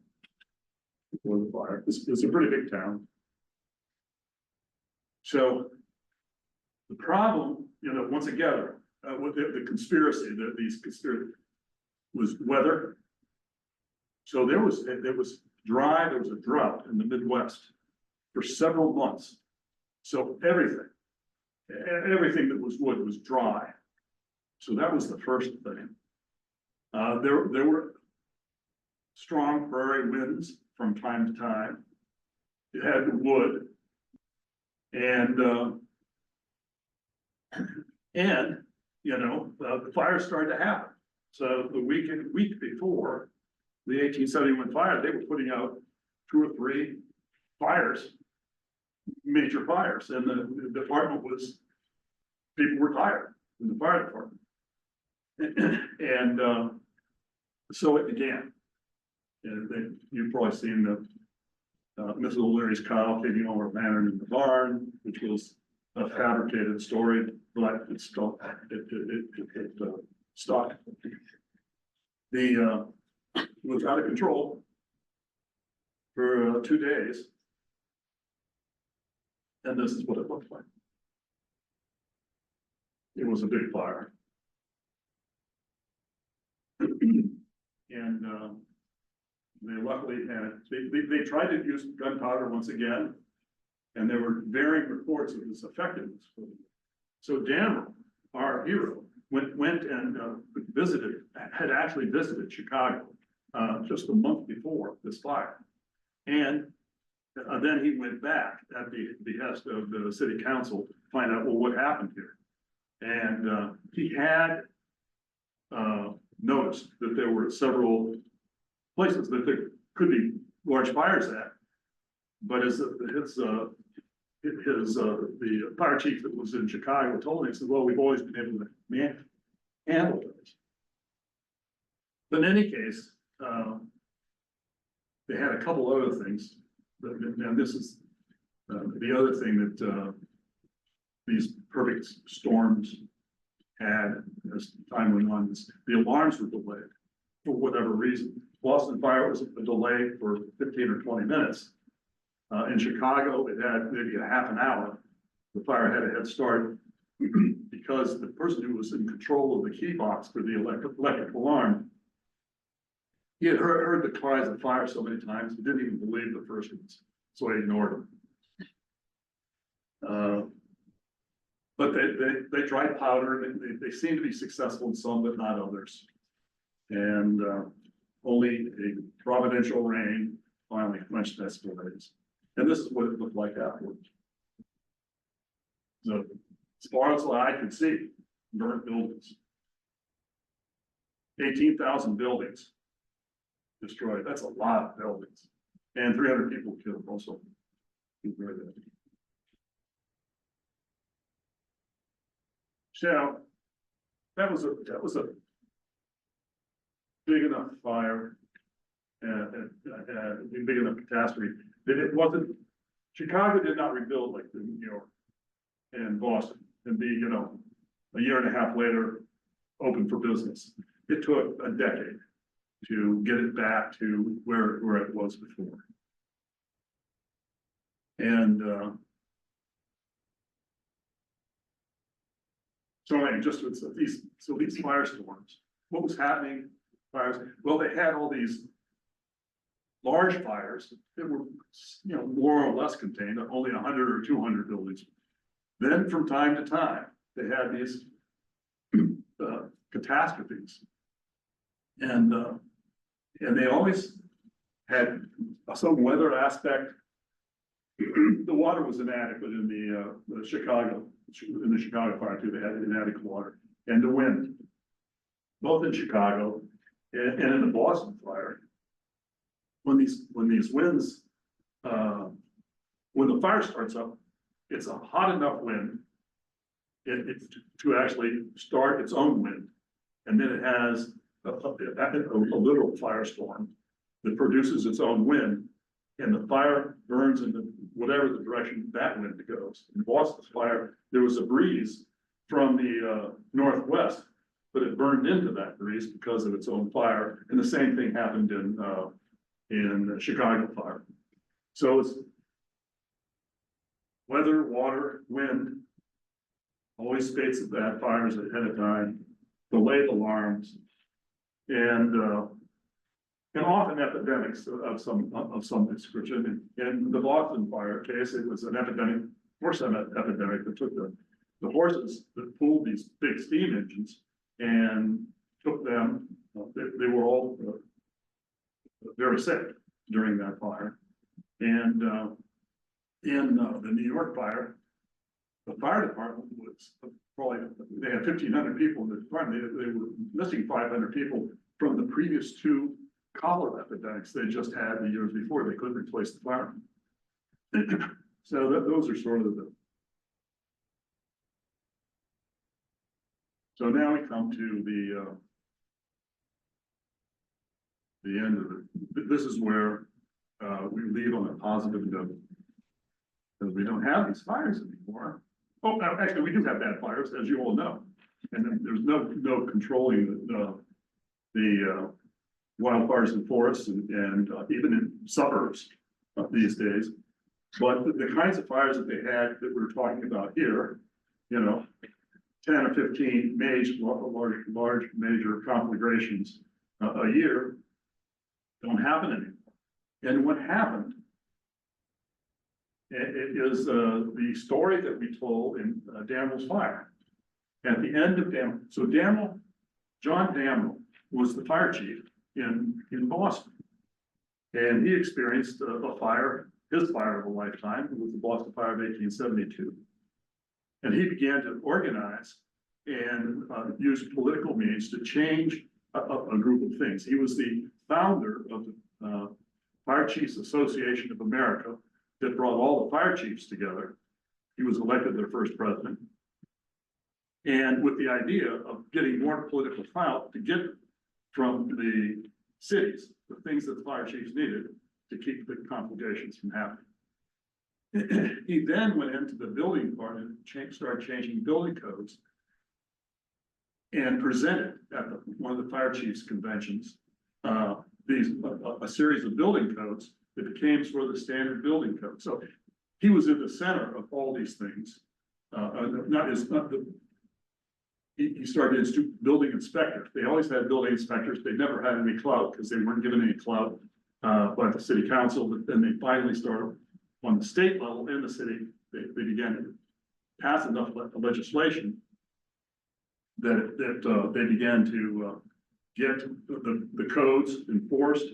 before the fire. It's a pretty big town. So the problem, once again, with the conspiracy, these conspiracy was weather. So there was dry, there was a drought in the Midwest for several months. So everything that was wood was dry. So that was the first thing. There were strong prairie winds from time to time. It had the wood. And the fire started to happen. So the week before the 1871 fire, they were putting out 2 or 3 fires, major fires, and the department people were tired in the fire department. And so it began. And you've probably seen the Mrs. O'Leary's cow taking over a lantern in the barn, which was a fabricated story, but it stuck. It was out of control for 2 days. And this is what it looked like. It was a big fire. And they luckily had, they tried to use gunpowder once again, and there were varying reports of its effectiveness. So Dan, our hero, went and had actually visited Chicago just a month before this fire. And then he went back at the behest of the city council to find out, well, what happened here? And he had noticed that there were several places that there could be large fires at, but the fire chief that was in Chicago told me, he said, well, we've always been able to handle those. But in any case, they had a couple other things, and this is the other thing that these perfect storms had as time went on. The alarms were delayed for whatever reason. Boston fire was a delay for 15 or 20 minutes. In Chicago, it had maybe a half an hour. The fire had a head start because the person who was in control of the key box for the electric alarm, he had heard the cries of fire so many times, he didn't even believe the first ones, so he ignored them. But they tried powder, and they seem to be successful in some, but not others. And only a providential rain finally quenched that blaze. And this is what it looked like afterwards. So, as far as I could see, burnt buildings. 18,000 buildings destroyed. That's a lot of buildings. And 300 people killed also. So that was a big enough fire and big enough catastrophe that it wasn't. Chicago did not rebuild like New York and Boston and be, you know, a year and a half later open for business. It took a decade to get it back to where it was before. And so anyway, just with these firestorms, what was happening? Fires, well, they had all these large fires that were, you know, more or less contained, only 100 or 200 buildings. Then from time to time, they had these catastrophes, and they always had some weather aspect. The water was inadequate in the Chicago fire too. They had inadequate water, and the wind, both in Chicago and in the Boston fire. When these winds, when the fire starts up, it's a hot enough wind to actually start its own wind, and then it has a literal firestorm that produces its own wind, and the fire burns in whatever the direction that wind goes. In Boston's fire, there was a breeze from the northwest, but it burned into that breeze because of its own fire, and the same thing happened in the Chicago fire. So it's weather, water, wind, always states of that fires ahead of time, delayed alarms, and often epidemics of some description. In the Boston fire case, it was an epidemic, horse epidemic that took the horses that pulled these big steam engines and took them. They were all very sick during that fire. And in the New York fire, the fire department was probably, they had 1,500 people in the department. They were missing 500 people from the previous two cholera epidemics they just had the years before. They couldn't replace the firemen. So those are sort of the. So now we come to the end of it. This is where we leave on a positive note, because we don't have these fires anymore. Oh, no, actually, we do have bad fires, as you all know, and then there's no controlling the wildfires in forests and even in suburbs these days. But the kinds of fires that they had that we're talking about here, you know, 10 or 15 large major conflagrations a year don't happen anymore. And what happened? It is the story that we told in Damel's fire. At the end of Damel, so John Damel was the fire chief in Boston. And he experienced a fire, his fire of a lifetime. It was the Boston Fire of 1872. And he began to organize and use political means to change a group of things. He was the founder of the Fire Chiefs Association of America that brought all the fire chiefs together. He was elected their first president. And with the idea of getting more political clout to get from the cities, the things that the fire chiefs needed to keep the conflagrations from happening. He then went into the building department and started changing building codes and presented at one of the fire chiefs conventions a series of building codes that became sort of the standard building code. So he was at the center of all these things. he started building inspectors. They always had building inspectors. They never had any clout because they weren't given any clout by the city council. But then they finally started on the state level in the city. They began to pass enough legislation that they began to get the codes enforced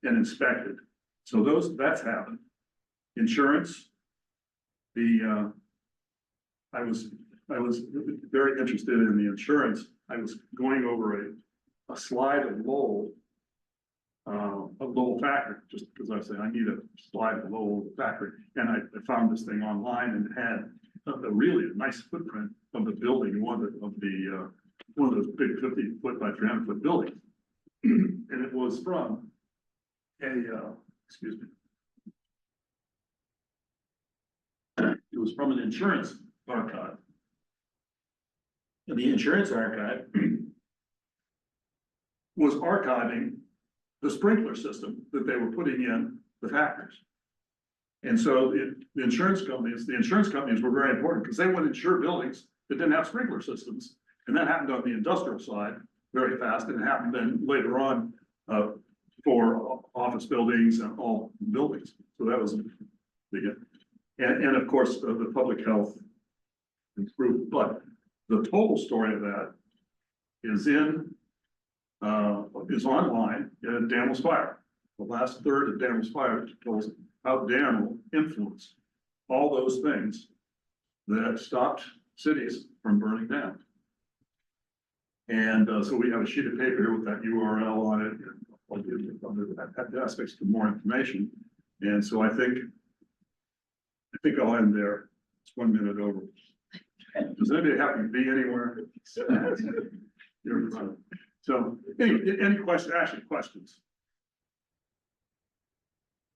and inspected. So that's happened. Insurance. I was very interested in the insurance. I was going over a slide of Lowell factory, just because I said I need a slide of Lowell factory, and I found this thing online and it had a really nice footprint of the building, one of those big 50-foot by 300-foot buildings, and it was from excuse me, it was from an insurance archive. And the insurance archive was archiving the sprinkler system that they were putting in the factories. And so the insurance companies were very important because they would insure buildings that didn't have sprinkler systems. And that happened on the industrial side very fast, and it happened then later on for office buildings and all buildings. So that was big. And of course, the public health improved, but the total story of that is online in Daniel's Fire. The last third of Daniel's Fire tells how Daniel influenced all those things that stopped cities from burning down. And so we have a sheet of paper here with that URL on it. I'll give you other aspects for more information. And so I think I'll end there. It's 1 minute over. Does anybody happen to be anywhere? You're fine. So anyway, any questions? Actually, questions?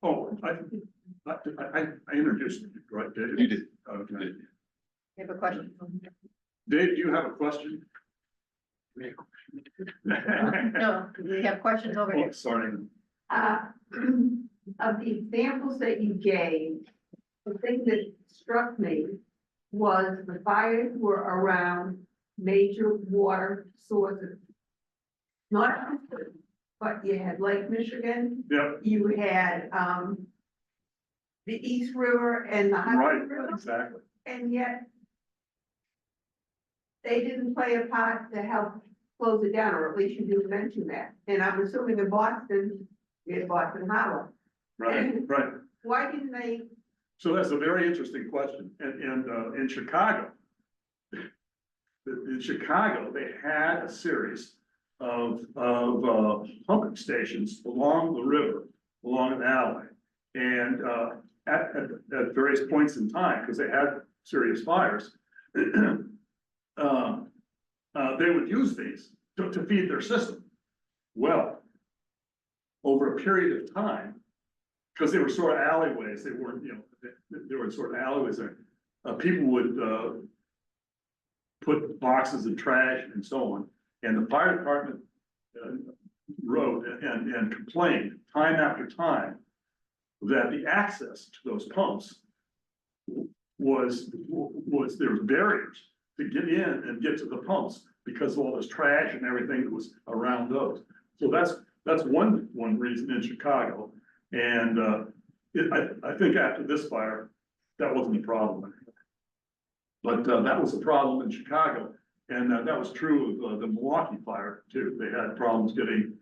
Oh, I introduced you, right, Dave? You did. Okay. You have a question? Dave, do you have a question? No, we have questions over Oh, here. sorry. Of the examples that you gave, the thing that struck me was the fires were around major water sources. Not, but you had Lake Michigan, Yep, you had, the East River and the Hudson right, River, exactly. and yet they didn't play a part to help close it down, or at least you didn't mention that. And I'm assuming in Boston, we had Boston Harbor. Right. Why didn't they? So that's a very interesting question. And in Chicago, they had a series of pumping stations along the river, along an alley. And at various points in time, because they had serious fires, they would use these to feed their system. Well, over a period of time, because they were sort of alleyways, they weren't, they were sort of alleyways there. People would put boxes of trash and so on, and the fire department wrote and complained time after time that the access to those pumps was there was barriers to get in and get to the pumps because of all this trash and everything that was around those. So that's one reason in Chicago. And I think after this fire, that wasn't a problem. But that was a problem in Chicago. And that was true of the Milwaukee fire too. They had problems getting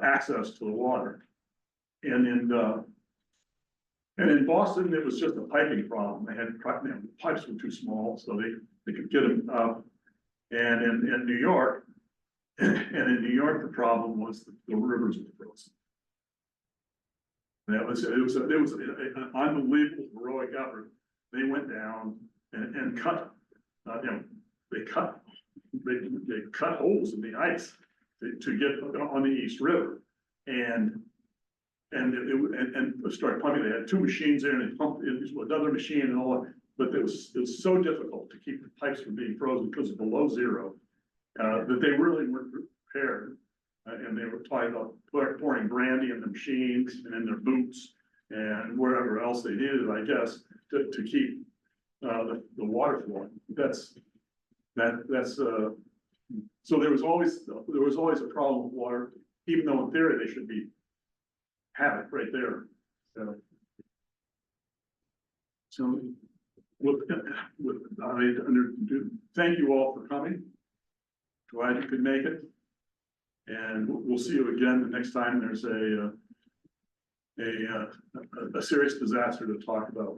access to the water. And in Boston, it was just a piping problem. They had, the pipes were too small, so they could get them up. And in New York, the problem was the rivers were frozen. It was an unbelievable heroic effort. They went down and cut, they cut holes in the ice to get on the East River. And started pumping. They had two machines there, and they pumped in another machine and all that. But it was so difficult to keep the pipes from being frozen because of below zero that they really weren't prepared. And they were talking about pouring brandy in the machines and in their boots and wherever else they needed, I guess, to keep the water flowing. That's So there was always a problem with water, even though in theory they should have it right there, so. So, thank you all for coming. Glad you could make it. And we'll see you again the next time there's a serious disaster to talk about.